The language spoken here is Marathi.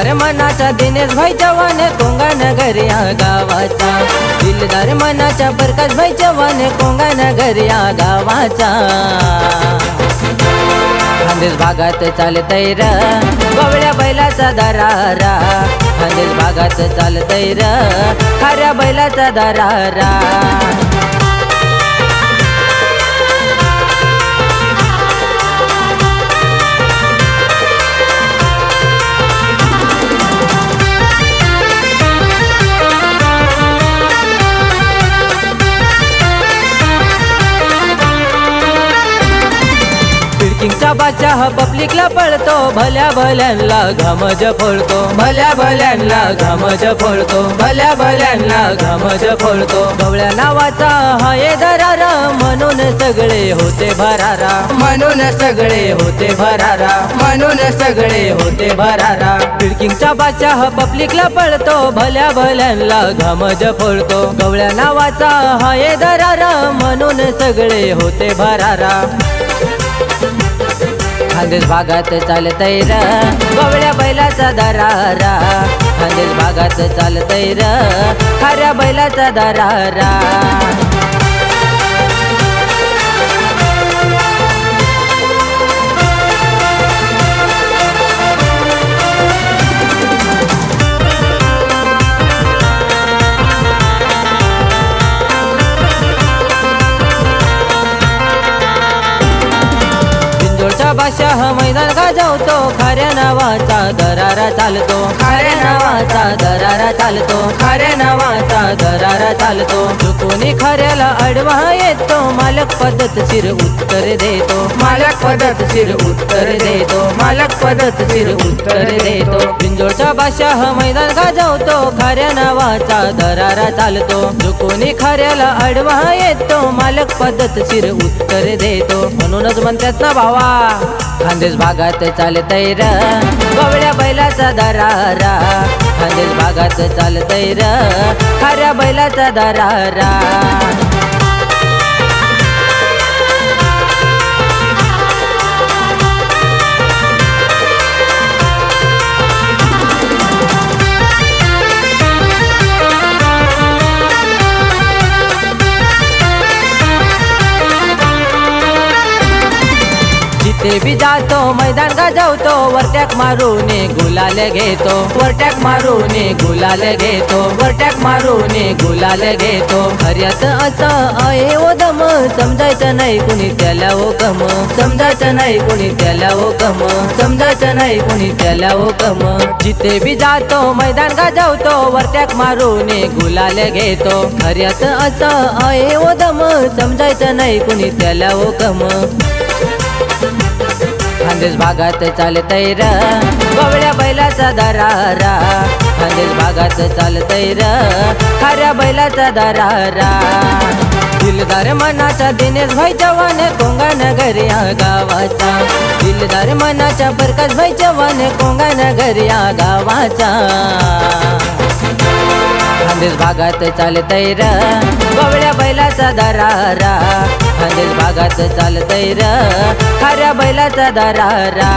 दिलदार मनाचा दिनेश भाई चव्हाण कोंगानगर या गावाचा, दिलदार मनाचा प्रकाश भाई चव्हाण कोंगानगर या गावाचा। खानदेश भागात चालतंय र गवळ्या बैलाचा दरारा, खानदेश भागात चालतंय र खाऱ्या बैलाचा दरारा। किंगचा बादशाह पब्लिकला पळतो, भल्या भल्यांना घमज फोडतो, भल्या भल्यांना घमज फोडतो, भल्या भल्यांना घमज फोडतो। गवळ्या नावाचा हाय दरारा, म्हणून सगळे होते भरारा, म्हणून सगळे होते भरारा, म्हणून सगळे होते भरारा। किंगचा बादशाह पब्लिकला पळतो, भल्या भल्यांना घमज फोडतो, गवळ्या नावाचा हाय दरारा, म्हणून सगळे होते भरारा। खानदेश भागात चालतंय र गवळ्या बैलाचा दरारा, खानदेश भागात चालतंय र खाऱ्या बैलाचा दरारा। बादशाह मैदान गाजवतो, खाऱ्या नावाचा दरारा चालतो, खाऱ्या नावाचा दरारा चालतो, खाऱ्या नावाचा दरारा चालतो। चुकून खाऱ्याला अडवा येतो, मालक पद्धतशीर उत्तर देतो, मालक पद्धतशीर उत्तर देतो, मालक पद्धतशीर उत्तर देतो। बिंजोडचा बादशाह मैदान गाजवतो, खाऱ्या नावाचा दरारा चालतो, चुकून खाऱ्याला अडवा येतो, मालक पद्धतशीर उत्तर देतो। म्हणूनच म्हणतात ना भावा, खानदेश भागात चालतंय र गवळ्या बैलाचा दरारा, खानदेश भागात चालतंय र खाऱ्या बैलाचा दरारा। जिथे भी जातो मैदान गाजवतो, वरटॅक मारून गुलाल घेतो, वरटॅक मारून गुलाल घेतो, वरटॅक मारून गुलाल घेतो। हर्यात असं आहे ओ दम, समजायचं नाही कुणी त्याला ओ कम, समजायचं नाही कुणी त्याला ओ कम, समजायचं नाही कुणी त्याला ओ कम। जिथे भी जातो मैदान गाजवतो, वरटॅक मारून गुलाल घेतो, हर्यात असं आहे ओ दम, समजायचं नाही कुणी त्याला ओ कम। खानदेश भागात चालतंय र गवळ्या बैलाचा दरारा, खानदेश भागात चालतंय र खाऱ्या बैलाचा दरारा। दिलदार मनाचा दिनेश भाई चव्हाण कोंगानगर या गावाचा, दिलदार मनाचा प्रकाश भाई चव्हाण कोंगानगर या गावाचा। खानदेश भागात चालतंय र गवळ्या बैलाचा दरारा, खानदेश भागात चालतंय र खाऱ्या बैलाचा दरारा।